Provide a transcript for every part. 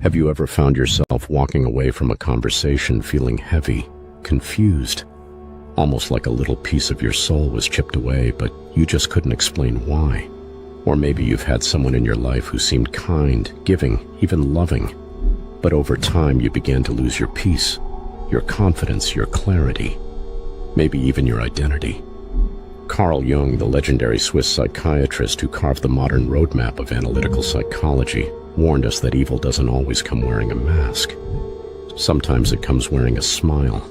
Have you ever found yourself walking away from a conversation feeling heavy, confused, almost like a little piece of your soul was chipped away, but you just couldn't explain why? Or maybe you've had someone in your life who seemed kind, giving, even loving, but over time you began to lose your peace, your confidence, your clarity, maybe even your identity. Carl Jung, the legendary Swiss psychiatrist who carved the modern roadmap of analytical psychology, warned us that evil doesn't always come wearing a mask. Sometimes it comes wearing a smile,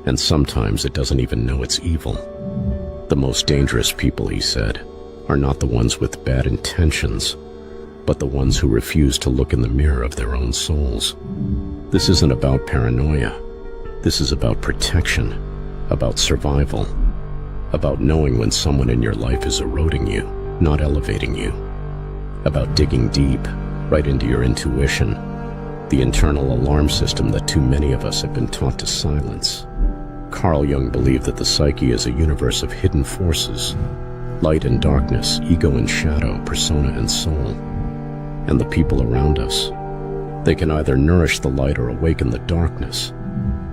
and sometimes it doesn't even know it's evil. The most dangerous people, he said, are not the ones with bad intentions, but the ones who refuse to look in the mirror of their own souls. This isn't about paranoia. This is about protection, about survival, about knowing when someone in your life is eroding you, not elevating you, about digging deep, right into your intuition, the internal alarm system that too many of us have been taught to silence. Carl Jung believed that the psyche is a universe of hidden forces, light and darkness, ego and shadow, persona and soul, and the people around us. They can either nourish the light or awaken the darkness.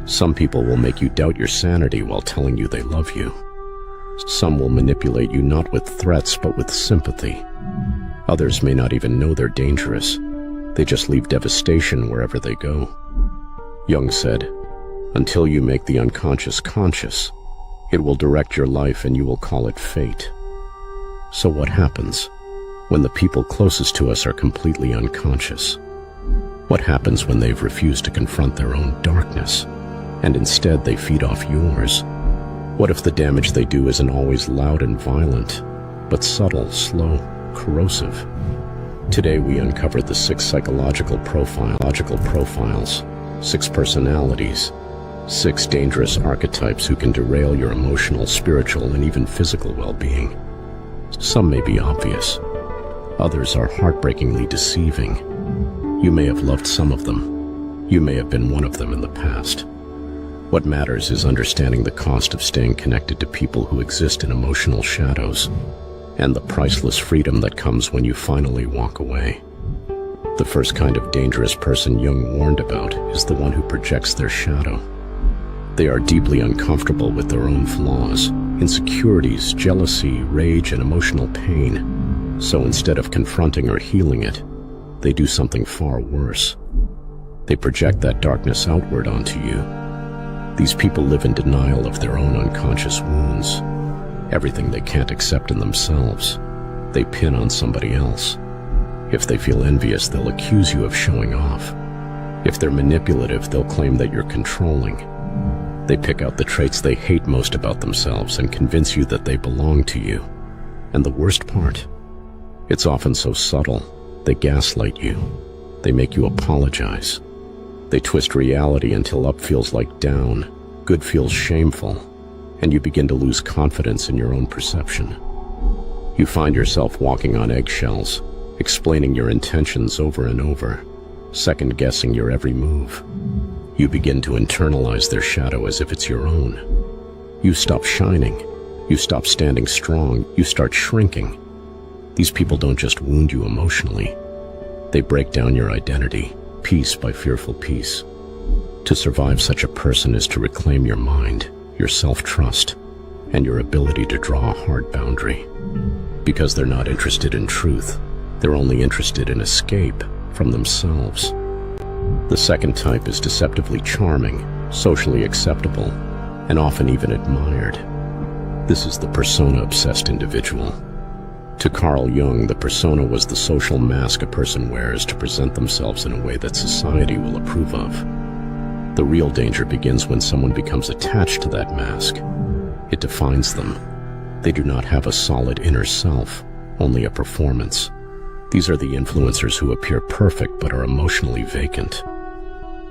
Some people will make you doubt your sanity while telling you they love you. Some will manipulate you not with threats but with sympathy. Others may not even know they're dangerous. They just leave devastation wherever they go. Jung said, "Until you make the unconscious conscious, it will direct your life and you will call it fate." So what happens when the people closest to us are completely unconscious? What happens when they've refused to confront their own darkness, and instead they feed off yours? What if the damage they do isn't always loud and violent, but subtle, slow, corrosive? Today we uncovered the 6 psychological profiles, 6 personalities, 6 dangerous archetypes who can derail your emotional, spiritual, and even physical well-being. Some may be obvious. Others are heartbreakingly deceiving. You may have loved some of them. You may have been one of them in the past. What matters is understanding the cost of staying connected to people who exist in emotional shadows, and the priceless freedom that comes when you finally walk away. The first kind of dangerous person Jung warned about is the one who projects their shadow. They are deeply uncomfortable with their own flaws, insecurities, jealousy, rage, and emotional pain. So instead of confronting or healing it, they do something far worse. They project that darkness outward onto you. These people live in denial of their own unconscious wounds. Everything they can't accept in themselves, they pin on somebody else. If they feel envious, they'll accuse you of showing off. If they're manipulative, they'll claim that you're controlling. They pick out the traits they hate most about themselves and convince you that they belong to you. And the worst part? It's often so subtle. They gaslight you. They make you apologize. They twist reality until up feels like down, good feels shameful, and you begin to lose confidence in your own perception. You find yourself walking on eggshells, explaining your intentions over and over, second-guessing your every move. You begin to internalize their shadow as if it's your own. You stop shining. You stop standing strong. You start shrinking. These people don't just wound you emotionally. They break down your identity, piece by fearful piece. To survive such a person is to reclaim your mind, your self-trust, and your ability to draw a hard boundary. Because they're not interested in truth, they're only interested in escape from themselves. The second type is deceptively charming, socially acceptable, and often even admired. This is the persona-obsessed individual. To Carl Jung, the persona was the social mask a person wears to present themselves in a way that society will approve of. The real danger begins when someone becomes attached to that mask. It defines them. They do not have a solid inner self, only a performance. These are the influencers who appear perfect but are emotionally vacant.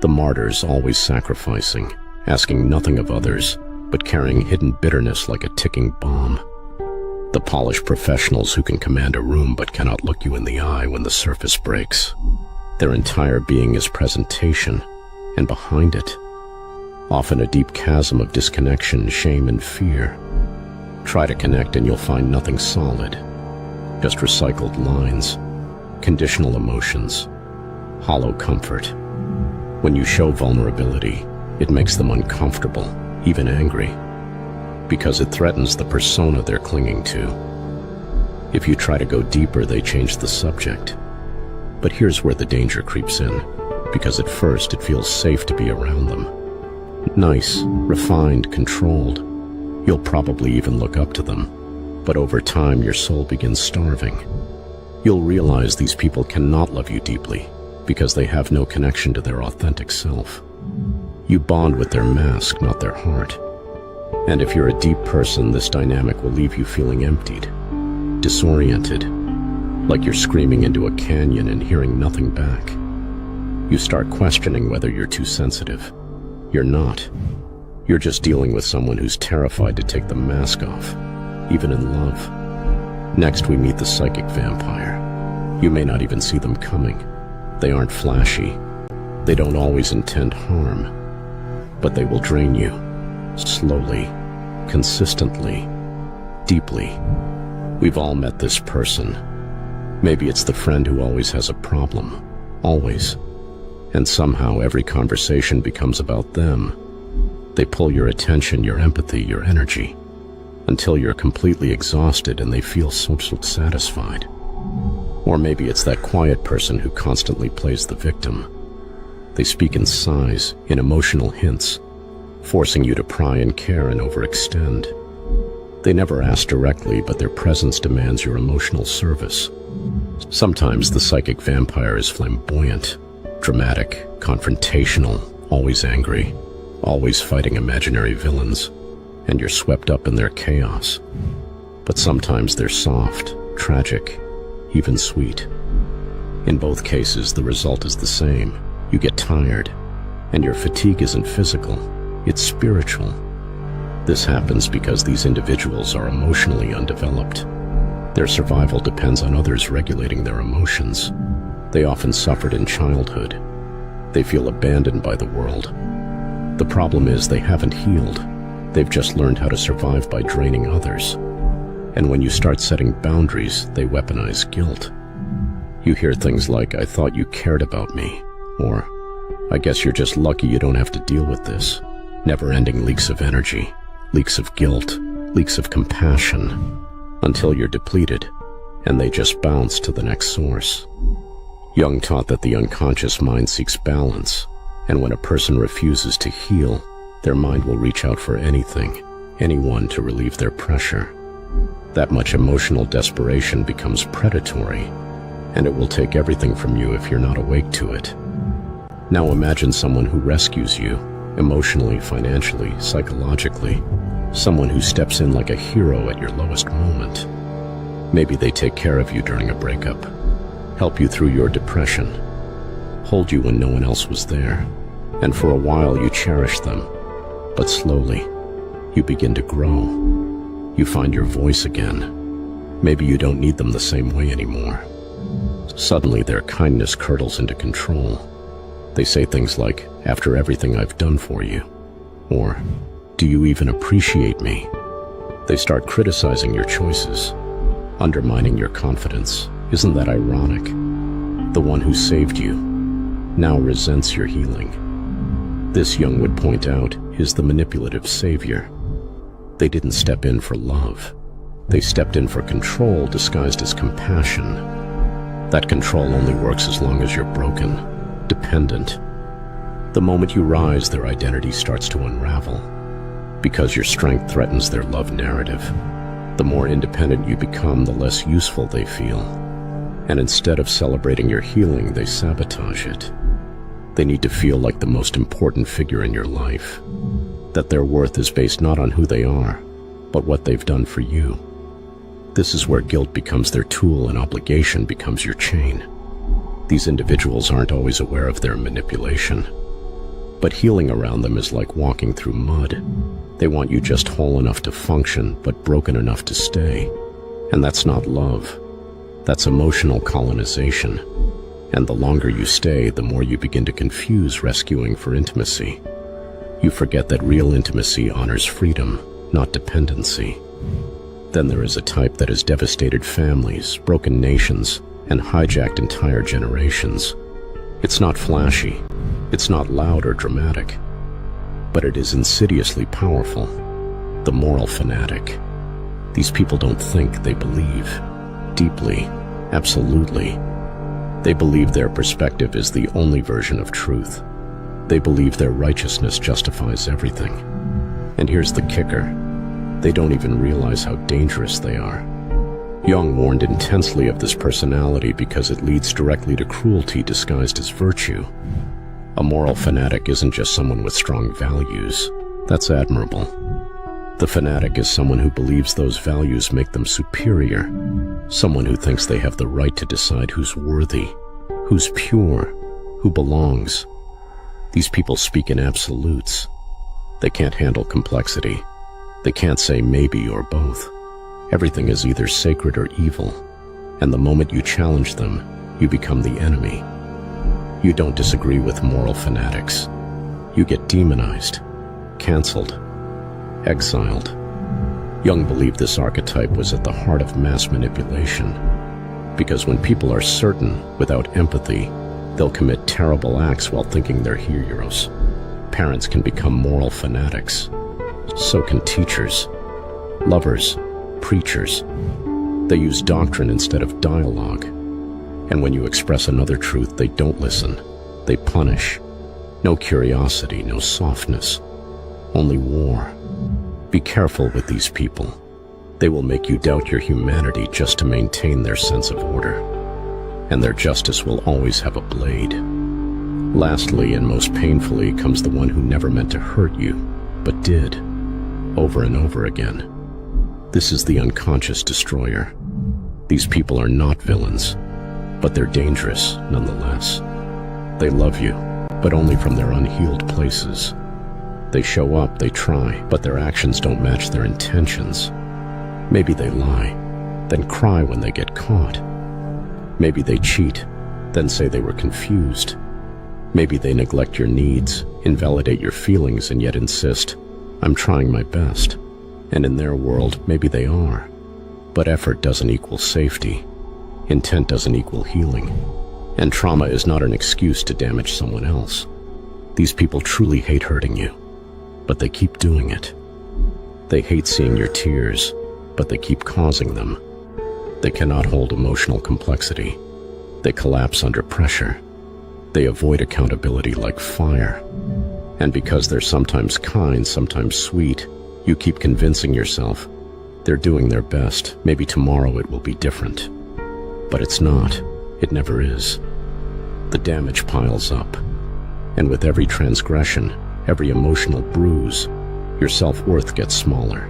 The martyrs, always sacrificing, asking nothing of others, but carrying hidden bitterness like a ticking bomb. The polished professionals who can command a room but cannot look you in the eye when the surface breaks. Their entire being is presentation, and behind it, often a deep chasm of disconnection, shame, and fear. Try to connect and you'll find nothing solid, just recycled lines, conditional emotions, hollow comfort. When you show vulnerability, it makes them uncomfortable, even angry, because it threatens the persona they're clinging to. If you try to go deeper, they change the subject. But here's where the danger creeps in, because at first it feels safe to be around them. Nice, refined, controlled. You'll probably even look up to them. But over time, your soul begins starving. You'll realize these people cannot love you deeply because they have no connection to their authentic self. You bond with their mask, not their heart. And if you're a deep person, this dynamic will leave you feeling emptied, disoriented, like you're screaming into a canyon and hearing nothing back. You start questioning whether you're too sensitive. You're not. You're just dealing with someone who's terrified to take the mask off, even in love. Next, we meet the psychic vampire. You may not even see them coming. They aren't flashy. They don't always intend harm. But they will drain you, slowly, consistently, deeply. We've all met this person. Maybe it's the friend who always has a problem, always. And somehow every conversation becomes about them. They pull your attention, your empathy, your energy, until you're completely exhausted and they feel so satisfied. Or maybe it's that quiet person who constantly plays the victim. They speak in sighs, in emotional hints, forcing you to pry and care and overextend. They never ask directly, but their presence demands your emotional service. Sometimes the psychic vampire is flamboyant, dramatic, confrontational, always angry, always fighting imaginary villains, and you're swept up in their chaos. But sometimes they're soft, tragic, even sweet. In both cases, the result is the same. You get tired, and your fatigue isn't physical, it's spiritual. This happens because these individuals are emotionally undeveloped. Their survival depends on others regulating their emotions. They often suffered in childhood. They feel abandoned by the world. The problem is they haven't healed. They've just learned how to survive by draining others. And when you start setting boundaries, they weaponize guilt. You hear things like, "I thought you cared about me," or, "I guess you're just lucky you don't have to deal with this." Never-ending leaks of energy, leaks of guilt, leaks of compassion, until you're depleted, and they just bounce to the next source. Jung taught that the unconscious mind seeks balance, and when a person refuses to heal, their mind will reach out for anything, anyone to relieve their pressure. That much emotional desperation becomes predatory, and it will take everything from you if you're not awake to it. Now imagine someone who rescues you, emotionally, financially, psychologically, someone who steps in like a hero at your lowest moment. Maybe they take care of you during a breakup, help you through your depression, hold you when no one else was there, and for a while you cherish them. But slowly, you begin to grow. You find your voice again. Maybe you don't need them the same way anymore. Suddenly their kindness curdles into control. They say things like, "After everything I've done for you," or, "Do you even appreciate me?" They start criticizing your choices, undermining your confidence. Isn't that ironic? The one who saved you now resents your healing. This, Jung would point out, is the manipulative savior. They didn't step in for love. They stepped in for control disguised as compassion. That control only works as long as you're broken, dependent. The moment you rise, their identity starts to unravel. Because your strength threatens their love narrative. The more independent you become, the less useful they feel. And instead of celebrating your healing, they sabotage it. They need to feel like the most important figure in your life. That their worth is based not on who they are, but what they've done for you. This is where guilt becomes their tool and obligation becomes your chain. These individuals aren't always aware of their manipulation. But healing around them is like walking through mud. They want you just whole enough to function, but broken enough to stay. And that's not love. That's emotional colonization. And the longer you stay, the more you begin to confuse rescuing for intimacy. You forget that real intimacy honors freedom, not dependency. Then there is a type that has devastated families, broken nations, and hijacked entire generations. It's not flashy, it's not loud or dramatic, but it is insidiously powerful. The moral fanatic. These people don't think, they believe. Deeply, absolutely. They believe their perspective is the only version of truth. They believe their righteousness justifies everything. And here's the kicker. They don't even realize how dangerous they are. Jung warned intensely of this personality because it leads directly to cruelty disguised as virtue. A moral fanatic isn't just someone with strong values. That's admirable. The fanatic is someone who believes those values make them superior. Someone who thinks they have the right to decide who's worthy, who's pure, who belongs. These people speak in absolutes. They can't handle complexity. They can't say maybe or both. Everything is either sacred or evil, and the moment you challenge them, you become the enemy. You don't disagree with moral fanatics. You get demonized, canceled, exiled. Jung believed this archetype was at the heart of mass manipulation, because when people are certain, without empathy, they'll commit terrible acts while thinking they're heroes. Parents can become moral fanatics. So can teachers, lovers, preachers. They use doctrine instead of dialogue. And when you express another truth, they don't listen. They punish. No curiosity, no softness. Only war. Be careful with these people. They will make you doubt your humanity just to maintain their sense of order. And their justice will always have a blade. Lastly, and most painfully, comes the one who never meant to hurt you, but did, over and over again. This is the unconscious destroyer. These people are not villains, but they're dangerous nonetheless. They love you, but only from their unhealed places. They show up, they try, but their actions don't match their intentions. Maybe they lie, then cry when they get caught. Maybe they cheat, then say they were confused. Maybe they neglect your needs, invalidate your feelings, and yet insist, I'm trying my best. And in their world, maybe they are. But effort doesn't equal safety. Intent doesn't equal healing. And trauma is not an excuse to damage someone else. These people truly hate hurting you, but they keep doing it. They hate seeing your tears, but they keep causing them. They cannot hold emotional complexity. They collapse under pressure. They avoid accountability like fire. And because they're sometimes kind, sometimes sweet, you keep convincing yourself they're doing their best. Maybe tomorrow it will be different. But it's not. It never is. The damage piles up. And with every transgression, every emotional bruise, your self-worth gets smaller.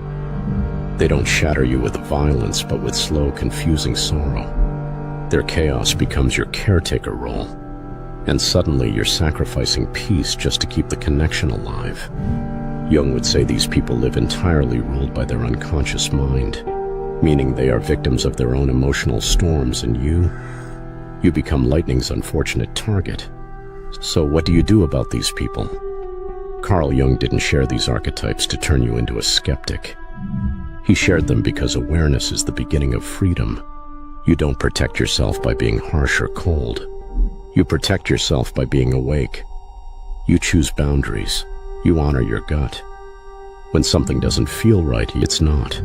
They don't shatter you with violence, but with slow, confusing sorrow. Their chaos becomes your caretaker role. And suddenly you're sacrificing peace just to keep the connection alive. Jung would say these people live entirely ruled by their unconscious mind, meaning they are victims of their own emotional storms, and you become lightning's unfortunate target. So what do you do about these people? Carl Jung didn't share these archetypes to turn you into a skeptic. He shared them because awareness is the beginning of freedom. You don't protect yourself by being harsh or cold. You protect yourself by being awake. You choose boundaries. You honor your gut. When something doesn't feel right, it's not.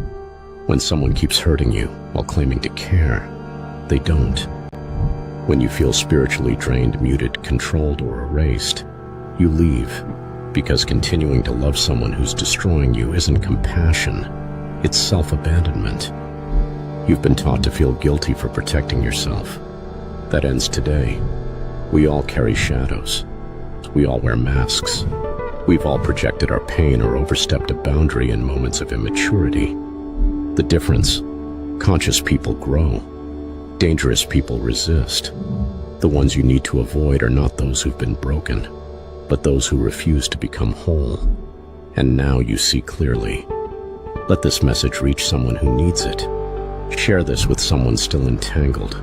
When someone keeps hurting you while claiming to care, they don't. When you feel spiritually drained, muted, controlled, or erased, you leave, because continuing to love someone who's destroying you isn't compassion, it's self-abandonment. You've been taught to feel guilty for protecting yourself. That ends today. We all carry shadows. We all wear masks. We've all projected our pain or overstepped a boundary in moments of immaturity. The difference: conscious people grow. Dangerous people resist. The ones you need to avoid are not those who've been broken, but those who refuse to become whole. And now you see clearly. Let this message reach someone who needs it. Share this with someone still entangled.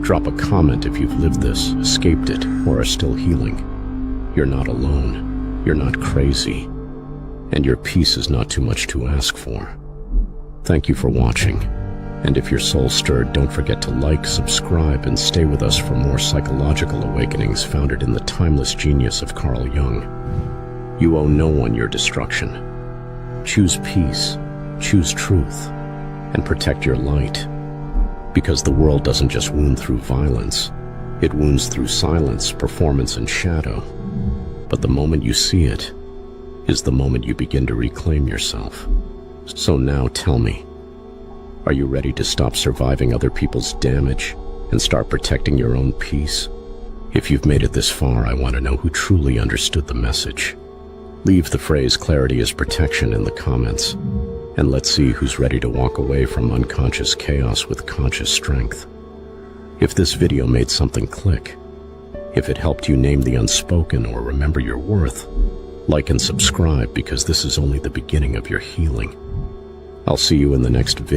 Drop a comment if you've lived this, escaped it, or are still healing. You're not alone. You're not crazy. And your peace is not too much to ask for. Thank you for watching. And if your soul stirred, don't forget to like, subscribe, and stay with us for more psychological awakenings founded in the timeless genius of Carl Jung. You owe no one your destruction. Choose peace, choose truth, and protect your light. Because the world doesn't just wound through violence, it wounds through silence, performance, and shadow. But the moment you see it is the moment you begin to reclaim yourself. So now tell me, are you ready to stop surviving other people's damage and start protecting your own peace? If you've made it this far, I want to know who truly understood the message. Leave the phrase "clarity is protection" in the comments, and let's see who's ready to walk away from unconscious chaos with conscious strength. If this video made something click, if it helped you name the unspoken or remember your worth, like and subscribe, because this is only the beginning of your healing. I'll see you in the next video.